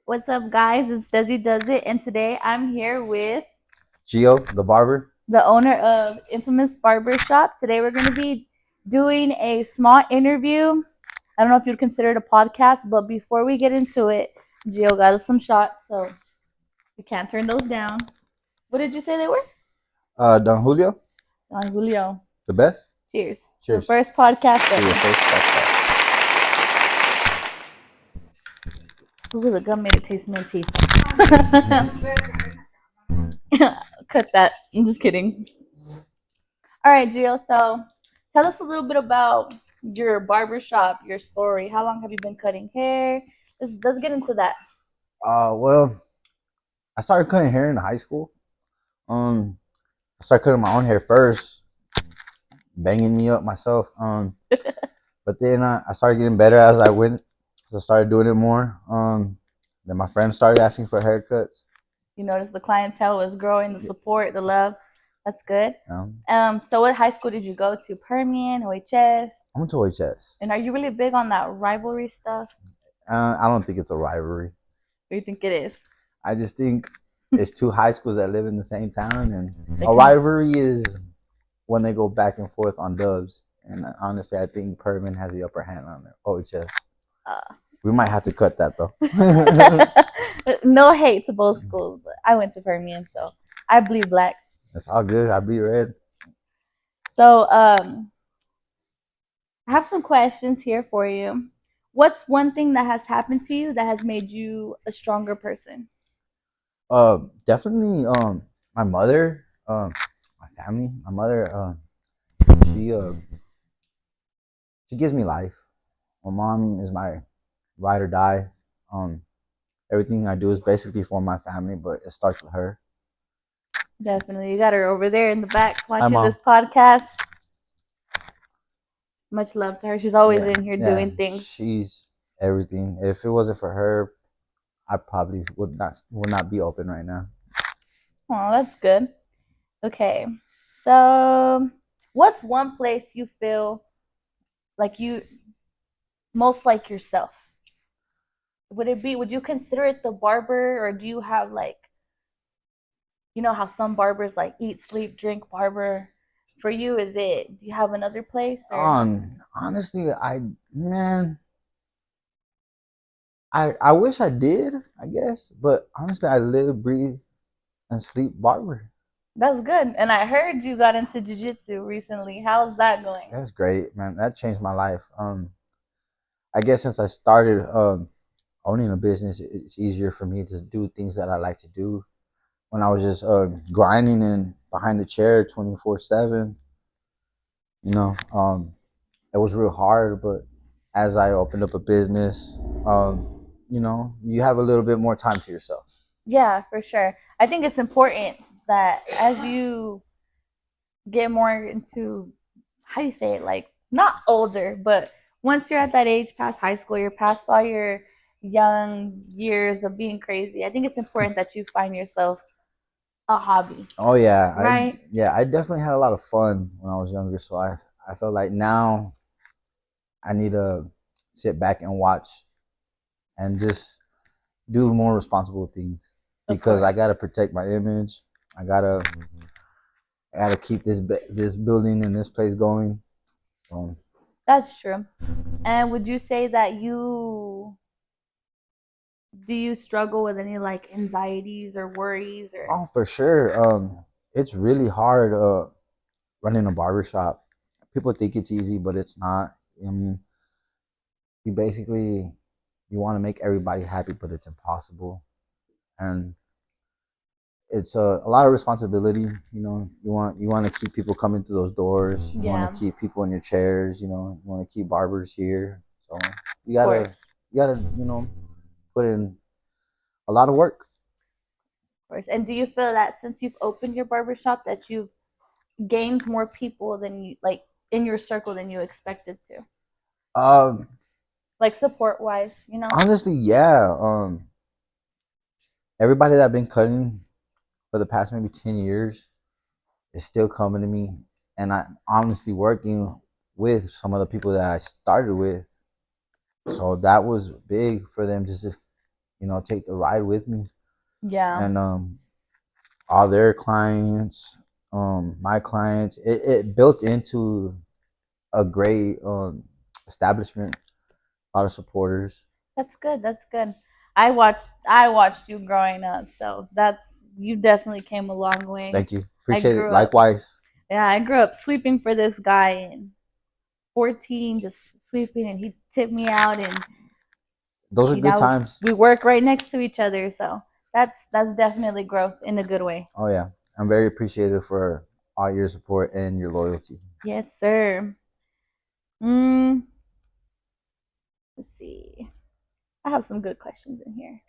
What's up, guys? It's Desi Does It, and today I'm here with Gio, the barber. the owner of Infamous Barber Shop. Today we're going to be doing a small interview. I don't know if you'd consider it a podcast, but before we get into it, Gio got us some shots, so we can't turn those down. What did you say they were? Don Julio, Don Julio. the best. Cheers. Cheers. The first podcast To your ever. first podcast. Ooh, the gum made it taste minty. Cut that. I'm just kidding. All right, Gio. So tell us a little bit about your barbershop, your story. How long have you been cutting hair? Let's get into that. Well, I started cutting hair in high school. I started cutting my own hair first, banging me up myself. But then I started getting better as I went. So I started doing it more. Then my friends started asking for haircuts. You notice the clientele was growing, the support, the love. That's good. Um, So what high school did you go to? Permian, OHS? I went to OHS. And are you really big on that rivalry stuff? I don't think it's a rivalry. What do you think it is? I just think it's two high schools that live in the same town, and They a can- rivalry is when they go back and forth on dubs. And honestly, I think Perman has the upper hand on OHS. Uh, We might have to cut that though. No hate to both schools, but I went to Permian, so I bleed black. It's all good. I bleed red. So I have some questions here for you. What's one thing that has happened to you that has made you a stronger person? Definitely. My mother. My family. My mother. She. She gives me life. My mom is my ride or die. Everything I do is basically for my family, but it starts with her. Definitely. You got her over there in the back watching Mom. this podcast. Much love to her. She's always in here Yeah, doing things. she's everything. If it wasn't for her, I probably would not be open right now. Oh, that's good. Okay. So what's one place you feel like you most like yourself? Would you consider it the barber, or do you have like, you know how some barbers like eat, sleep, drink barber? For you, do you have another place? Or? Honestly, I wish I did, I guess, but honestly, I live, breathe, and sleep barber. That's good. And I heard you got into jiu-jitsu recently. How's that going? That's great, man. That changed my life. I guess since I started owning a business, it's easier for me to do things that I like to do. When I was just grinding and behind the chair 24/7, you know, it was real hard. But as I opened up a business, you have a little bit more time to yourself. Yeah, for sure. I think it's important that as you get more into, how do you say it, like not older, but once you're at that age past high school, you're past all your young years of being crazy, I think it's important that you find yourself a hobby. Oh yeah, Right? I definitely had a lot of fun when I was younger. So I felt like now I need to sit back and watch and just do more responsible things because I gotta protect my image. I gotta keep this building and this place going. So, That's true. And would you say that do you struggle with any like anxieties or worries or? oh, for sure. It's really hard running a barbershop. People think it's easy, but it's not. I mean, you basically you want to make everybody happy, but it's impossible. And it's a lot of responsibility. You want to keep people coming through those doors. You Yeah. want to keep people in your chairs. You want to keep barbers here. So you Of gotta course. put in a lot of work. Of course. And do you feel that since you've opened your barbershop that you've gained more people than you like in your circle than you expected to? Um, Like support wise? Honestly, yeah. Everybody that I've been cutting for the past maybe 10 years is still coming to me, and I'm honestly working with some of the people that I started with. So that was big for them to just take the ride with me. Yeah, And all their clients, my clients, it built into a great establishment. A lot of supporters. that's good. That's good. I watched you growing up, so that's you definitely came a long way. Thank you. I Appreciate it. grew up, Likewise. yeah, I grew up sweeping for this guy in 14, just sweeping, and he tipped me out, and Those are good now times. we work right next to each other. So that's definitely growth in a good way. Oh yeah. I'm very appreciative for all your support and your loyalty. Yes, sir. Mm, let's see. I have some good questions in here.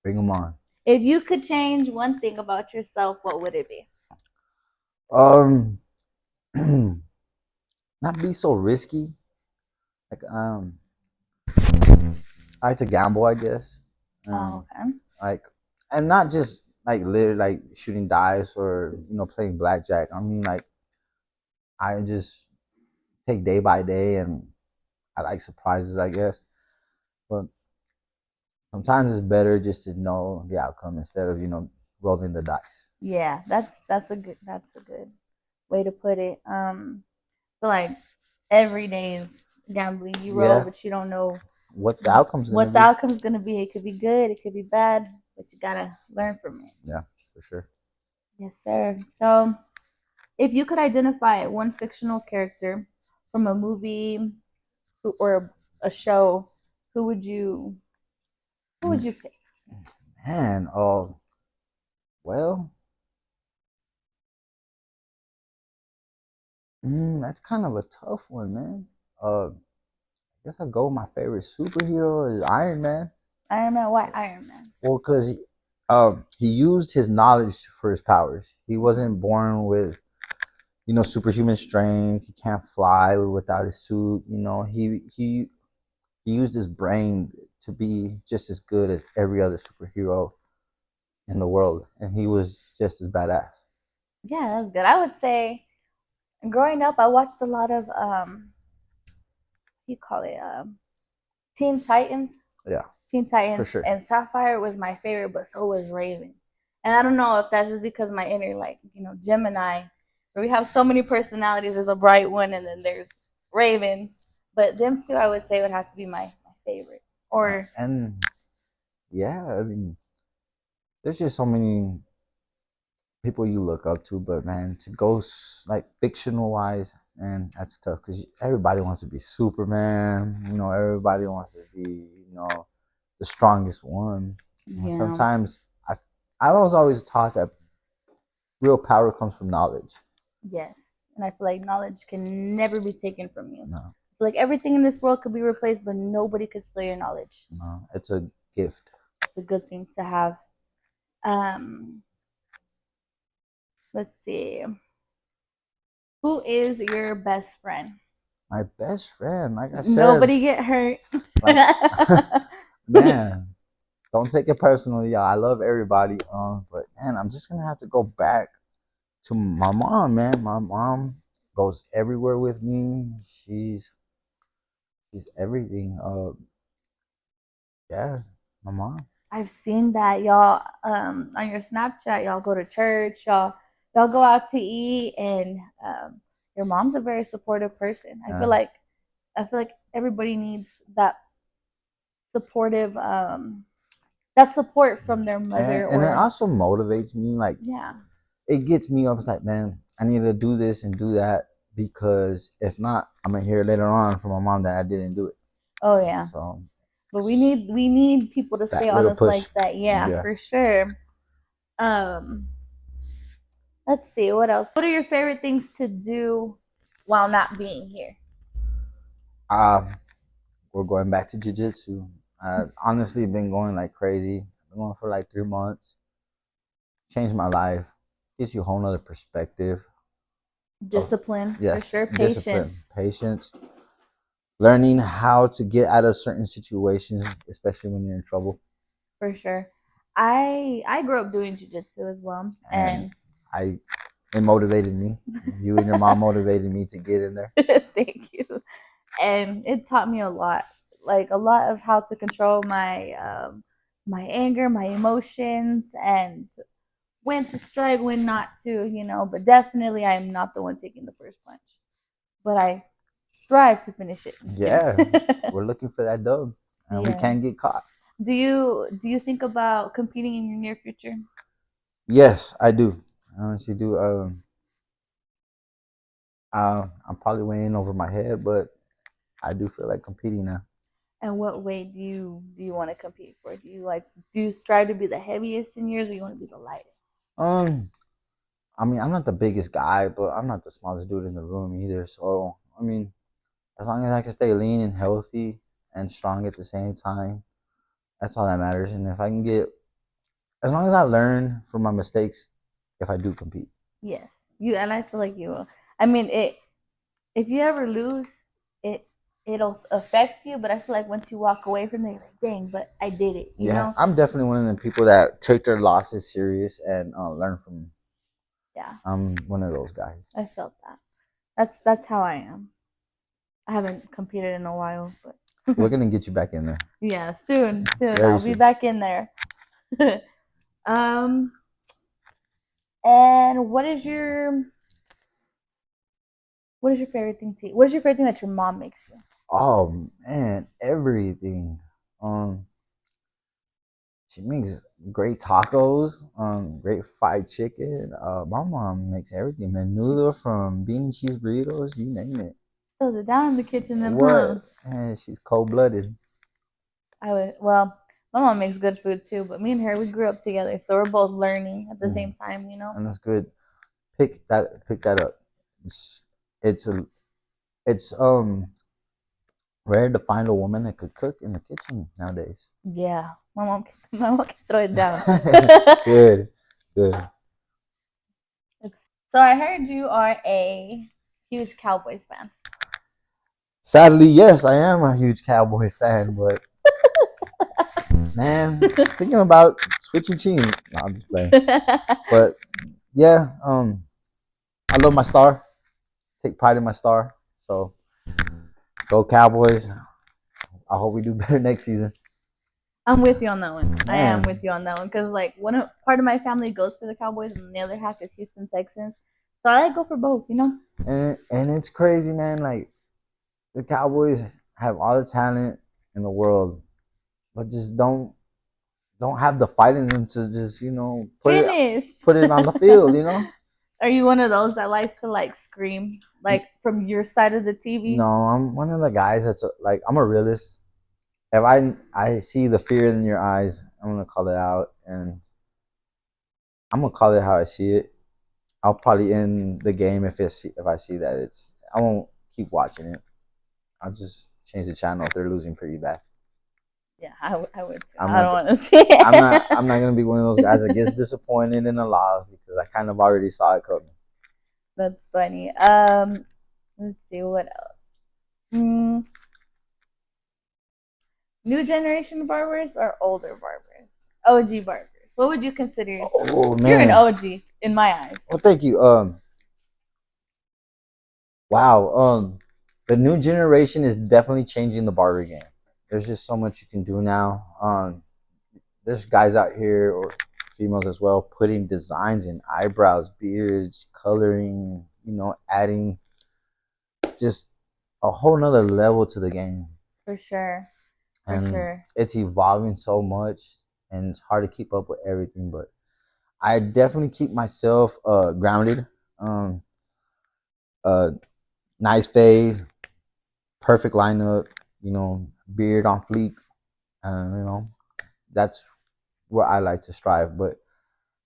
Bring them on. If you could change one thing about yourself, what would it be? Um, not be so risky. Like I like to gamble, I guess. Oh, Um, okay. like, and not just like literally like shooting dice or playing blackjack. I mean, like I just take day by day, and I like surprises, I guess. But sometimes it's better just to know the outcome instead of rolling the dice. Yeah, that's a good way to put it. I feel like every day is gambling. You roll, Yeah, but you don't know what the outcome's gonna what the be. outcome's gonna be. It could be good, it could be bad, but you gotta learn from it. Yeah, for sure. Yes, sir. So, if you could identify one fictional character from a movie or a show, who would you who would Mm, you pick? Man, oh well, that's kind of a tough one, man. I guess I'll go with my favorite superhero is Iron Man. Iron Man. Why Iron Man? Well, because he used his knowledge for his powers. He wasn't born with superhuman strength. He can't fly without his suit. He used his brain to be just as good as every other superhero in the world, and he was just as badass. Yeah, that's good. I would say growing up, I watched a lot of what do you call it? Teen Titans. Yeah, Teen for Titans, sure. and Sapphire was my favorite, but so was Raven. And I don't know if that's just because my inner, like, Gemini, where we have so many personalities. There's a bright one, and then there's Raven. But them two, I would say, would have to be my favorite. Or, And yeah, I mean, there's just so many people you look up to, but man, to go like fictional wise, man, that's tough because everybody wants to be Superman. Everybody wants to be, the strongest one. And yeah, sometimes I was always taught that real power comes from knowledge. yes. And I feel like knowledge can never be taken from you. No, I feel like everything in this world could be replaced, but nobody could steal your knowledge. no, it's a gift. It's a good thing to have. Um, let's see. Who is your best friend? My best friend, like I said, Nobody get hurt. like man, don't take it personally, y'all. I love everybody, but man, I'm just gonna have to go back to my mom, man. My mom goes everywhere with me. She's everything. Yeah, my mom. I've seen that y'all on your Snapchat. Y'all go to church. Y'all go out to eat, and your mom's a very supportive person. I feel Yeah. like everybody needs supportive that support from their mother And it or also motivates me. Like yeah. it gets me up. It's like, man, I need to do this and do that because if not, I'm gonna hear later on from my mom that I didn't do it. Oh yeah. So But we need people to stay that little honest like push. that. Yeah, Yeah. for sure. Um, let's see what else. What are your favorite things to do while not being here? Um, we're going back to jiu-jitsu. I've honestly been going like crazy. I've been going for like 3 months. Changed my life. Gives you a whole nother perspective of, Discipline, for yes, sure. discipline, Patience, patience, learning how to get out of certain situations, especially when you're in trouble. for sure. I grew up doing jujitsu as well, And and I it motivated me. You and your mom motivated me to get in there. thank you. And it taught me a lot, like a lot of how to control my my anger, my emotions, and when to strike, when not to, you know. But definitely, I am not the one taking the first punch. But I strive to finish it. Just Yeah, kidding. we're looking for that dub, and we Yeah. can't get caught. Do you think about competing in your near future? Yes, I do. I honestly do. I'm probably way in over my head, but I do feel like competing now. And what way do you want to compete for? Do you strive to be the heaviest in yours, or you want to be the lightest? Um, I mean, I'm not the biggest guy, but I'm not the smallest dude in the room either. So, I mean, as long as I can stay lean and healthy and strong at the same time, that's all that matters. And if I can get, as long as I learn from my mistakes, if I do compete. Yes, you and I feel like you will. I mean, it. If you ever lose, it it'll affect you. But I feel like once you walk away from there, you're like, dang, but I did it. You Yeah, know? I'm definitely one of the people that take their losses serious and learn from them. Yeah, I'm one of those guys. I felt that. That's how I am. I haven't competed in a while, We're but gonna get you back in there yeah, soon very I'll be soon. back in there. um, and what is your favorite thing to eat? What is your favorite thing that your mom makes you? Oh man, everything. Um, she makes great tacos. Great fried chicken. My mom makes everything. Menudo from bean and cheese burritos. You name it. Throws it down in the kitchen, then, What? huh? And she's cold blooded. I would. Well, my mom makes good food too, but me and her, we grew up together, so we're both learning at the Mm, same time. You know. and that's good. Pick that up. It's it's a it's rare to find a woman that could cook in the kitchen nowadays. Yeah, my mom can throw it down. Good, good. So I heard you are a huge Cowboys fan. Sadly, yes, I am a huge Cowboy fan, but man, thinking about switching teams. No, I'm just playing. But yeah, I love my star. Take pride in my star. So go Cowboys. I hope we do better next season. I'm with you on that one. I am Man, with you on that one because like part of my family goes for the Cowboys and the other half is Houston Texans. So I like go for both. You know. and it's crazy, man. Like the Cowboys have all the talent in the world, but just don't have the fight in them to just Finish. put it on the field. Are you one of those that likes to like scream like from your side of the No, TV? I'm one of the guys that's like I'm a realist. If I see the fear in your eyes, I'm gonna call it out, and I'm gonna call it how I see it. I'll probably end the game if I see that it's. I won't keep watching it. I'll just change the channel if they're losing pretty bad. Yeah, I would too. I'm I not. don't want to see I'm it. not gonna be one of those guys that gets disappointed in a loss because I kind of already saw it coming. That's funny. Let's see what else. Mm, new generation barbers or older barbers? OG barbers. What would you consider yourself? Oh You're an man. OG in my eyes. Well, thank you. Wow. The new generation is definitely changing the barber game. There's just so much you can do now. There's guys out here or females as well putting designs in eyebrows, beards, coloring. Adding just a whole nother level to the game, For sure. For and sure. it's evolving so much, and it's hard to keep up with everything. But I definitely keep myself grounded. Um, uh, nice fade, perfect lineup. Beard on fleek. That's where I like to strive. But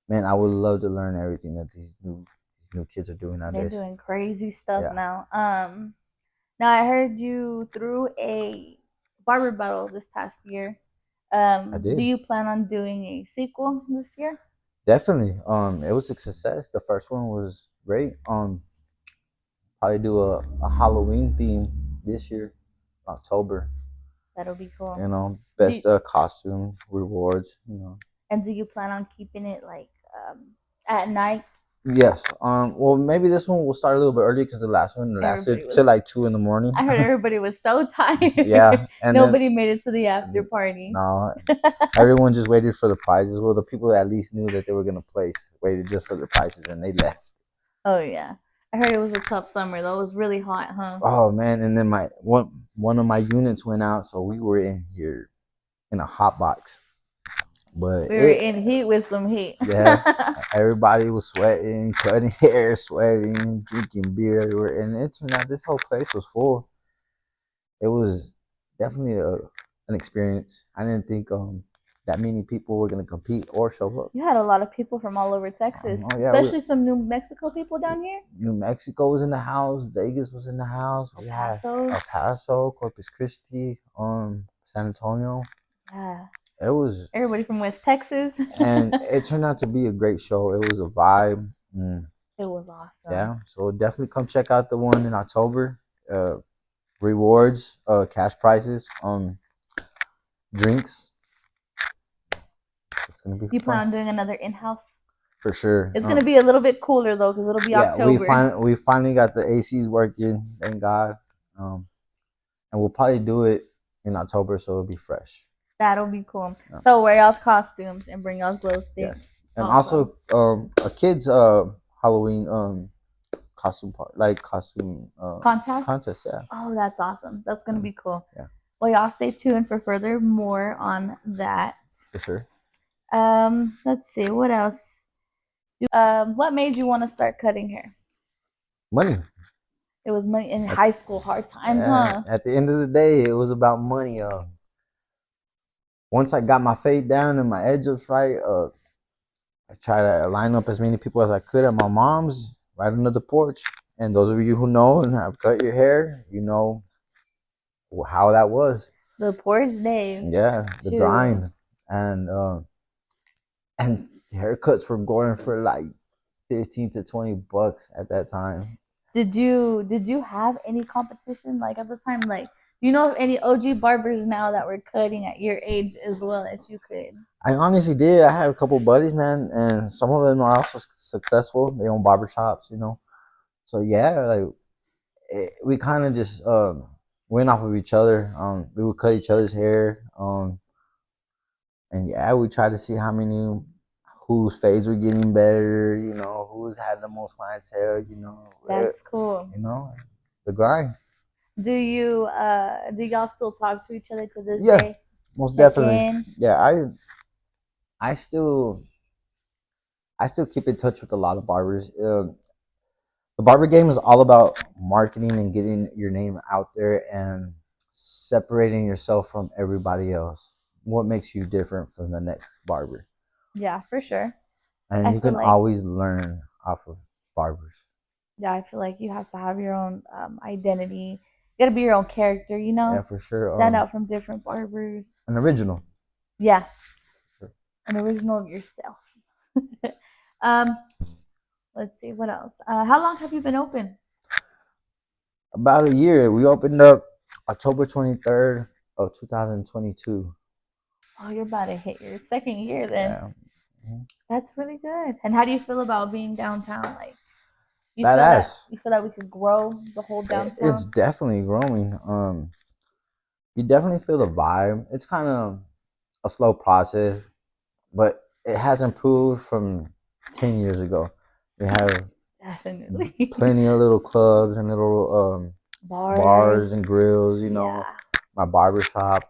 man, I would love to learn everything that these new kids are doing They're nowadays. doing crazy stuff Yeah, now. Now I heard you threw a barber battle this past year. I Do did. you plan on doing a sequel this year? Definitely. It was a success. The first one was great. Probably do a Halloween theme this year, October. That'll be cool. Do Best costume rewards. and do you plan on keeping it like at night? Yes. Well, maybe this one will start a little bit early because the last one Everybody lasted till was. like 2 in the morning. I heard everybody was so tired. Yeah, and then Nobody made it to the after party. no, everyone just waited for the prizes. Well, the people that at least knew that they were gonna place waited just for the prizes, and they left. Oh yeah, I heard it was a tough summer though. It was really hot, huh? Oh man! And then my one of my units went out, so we were in here in a hot box. But We were in heat with some heat. yeah, everybody was sweating, cutting hair, sweating, drinking beer everywhere, and it turned out this whole place was full. It was definitely an experience. I didn't think that many people were gonna compete or show up. You had a lot of people from all over Texas, Oh yeah, especially some New Mexico people down here. New Mexico was in the house, Vegas was in the house. We had Paso. El Paso, Corpus Christi, San Antonio. Yeah. It was Everybody from West Texas. and it turned out to be a great show. It was a vibe. It was awesome. Yeah, so definitely come check out the one in October. Rewards, cash prizes, drinks. It's gonna be You plan fun on doing another in-house? for sure. It's gonna be a little bit cooler though, because it'll be October. We finally got the ACs working, thank God. And we'll probably do it in October, so it'll be fresh. That'll be cool. Yeah. So wear y'all's costumes and bring y'all's glow sticks. Yes, and also a kid's Halloween costume part, like costume contest. Yeah. Oh, that's awesome. That's gonna be cool. Yeah. Well, y'all stay tuned for further more on that. For sure. Let's see what else. What made you want to start cutting hair? Money. It was money in high school, hard times, huh? At the end of the day, it was about money. Once I got my fade down and my edge ups right, I try to line up as many people as I could at my mom's right under the porch. And those of you who know and have cut your hair, you know how that was. The porch days. Yeah, the grind. And haircuts were going for like $15 to $20 at that time. Did you have any competition like at the time? Like, do you know of any OG barbers now that were cutting at your age as well as you could? I honestly did. I had a couple buddies, man, and some of them are also successful. They own barbershops, you know. So yeah, like we kind of just went off of each other. We would cut each other's hair. And yeah, we tried to see whose fades were getting better, you know, who's had the most clientele, you know. That's cool. You know, the grind. Do y'all still talk to each other to this day? Yeah, most definitely. Yeah, I still keep in touch with a lot of barbers. The barber game is all about marketing and getting your name out there and separating yourself from everybody else. What makes you different from the next barber? Yeah, for sure. And you can always learn off of barbers. Yeah, I feel like you have to have your own identity. You gotta be your own character, you know? Yeah, for sure. Stand out from different barbers. An original. Yeah. Sure. An original of yourself. Let's see, what else? How long have you been open? About a year. We opened up October 23rd of 2022. Oh, you're about to hit your second year then. Yeah. Mm-hmm. That's really good. And how do you feel about being downtown? Like, you feel that we could grow the whole downtown? It's definitely growing. You definitely feel the vibe. It's kind of a slow process, but it has improved from 10 years ago. We have definitely plenty of little clubs and little bars and grills, you know, my barbershop.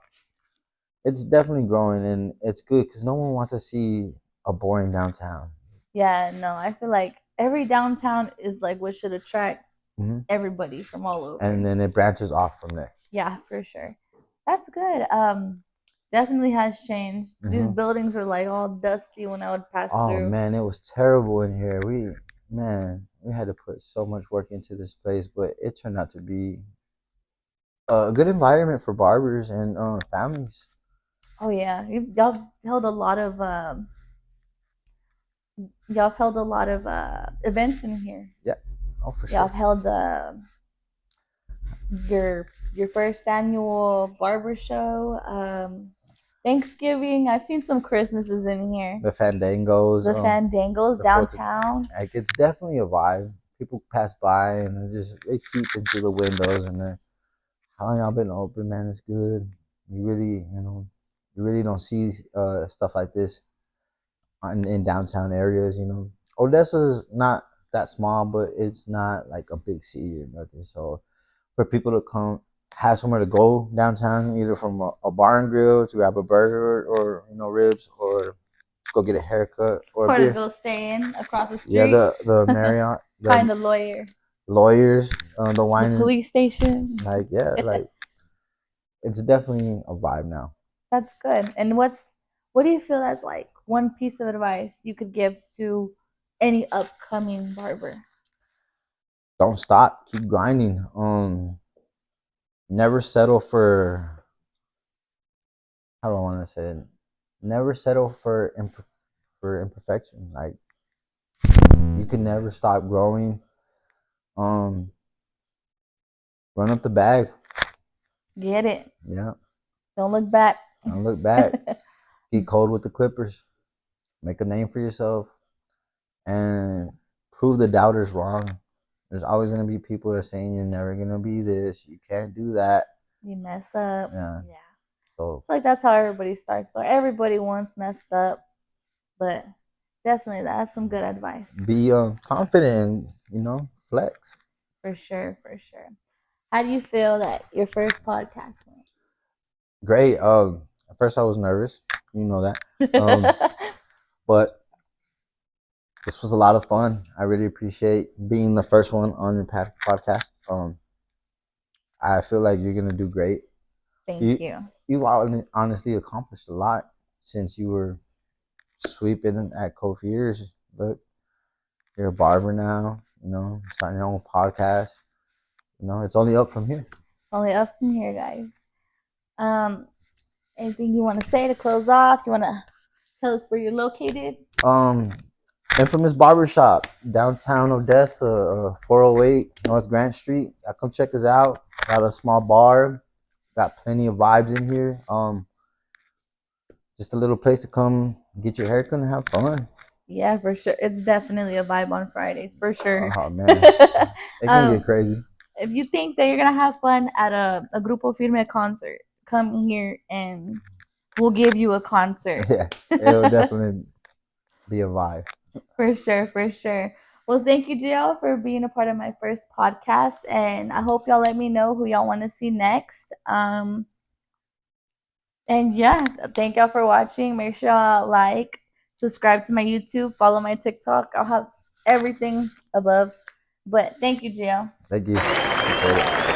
It's definitely growing, and it's good because no one wants to see a boring downtown. Yeah, no, I feel like every downtown is like what should attract everybody from all over. And then it branches off from there. Yeah, for sure. That's good. Definitely has changed. These buildings are like all dusty when I would pass through. Oh man, it was terrible in here. We had to put so much work into this place, but it turned out to be a good environment for barbers and families. Oh yeah, y'all held a lot of events in here. Yeah, oh for sure. Y'all held your first annual barber show. Thanksgiving. I've seen some Christmases in here. The fandangos. The fandangos downtown. Like, it's definitely a vibe. People pass by and they peep into the windows and they're, how long y'all been open, man? It's good. You really, you really don't see stuff like this in downtown areas. Odessa's not that small, but it's not like a big city or nothing. So for people to come have somewhere to go downtown, either from a bar and grill to grab a burger or ribs, or go get a haircut or to go stay in across the street. Yeah, the Marriott, find a lawyer, lawyers, the wine, the police station. Like, yeah, like, it's definitely a vibe now. That's good. And what do you feel that's like one piece of advice you could give to any upcoming barber? Don't stop. Keep grinding. Never settle for, how do I want to say it? Never settle for imperfection. Like, you can never stop growing. Run up the bag. Get it. Yeah. Don't look back. Don't look back. Get cold with the Clippers. Make a name for yourself. And prove the doubters wrong. There's always going to be people that are saying you're never going to be this. You can't do that. You mess up. Yeah. So, like, that's how everybody starts, though. Everybody once messed up. But definitely, that's some good advice. Be confident and, flex. For sure, for sure. How do you feel that your first podcast went? Great. At first I was nervous. You know that. But this was a lot of fun. I really appreciate being the first one on your podcast. I feel like you're gonna do great. Thank you. You've honestly accomplished a lot since you were sweeping at Kofiers. Look, you're a barber now. Starting your own podcast. It's only up from here. Only up from here, guys. Anything you want to say to close off? You want to tell us where you're located? Infamous Barbershop, downtown Odessa, 408 North Grant Street. Come check us out. Got a small bar. Got plenty of vibes in here. Just a little place to come get your haircut and have fun. Yeah, for sure. It's definitely a vibe on Fridays, for sure. Oh, man. It can get crazy. If you think that you're going to have fun at a Grupo Firme concert, come here and we'll give you a concert. Yeah, it'll definitely be a vibe. For sure, for sure. Well, thank you, Gio, for being a part of my first podcast, and I hope y'all let me know who y'all want to see next. And yeah, thank y'all for watching. Make sure y'all like, subscribe to my YouTube, follow my TikTok. I'll have everything above. But thank you, Gio. Thank you. Appreciate it.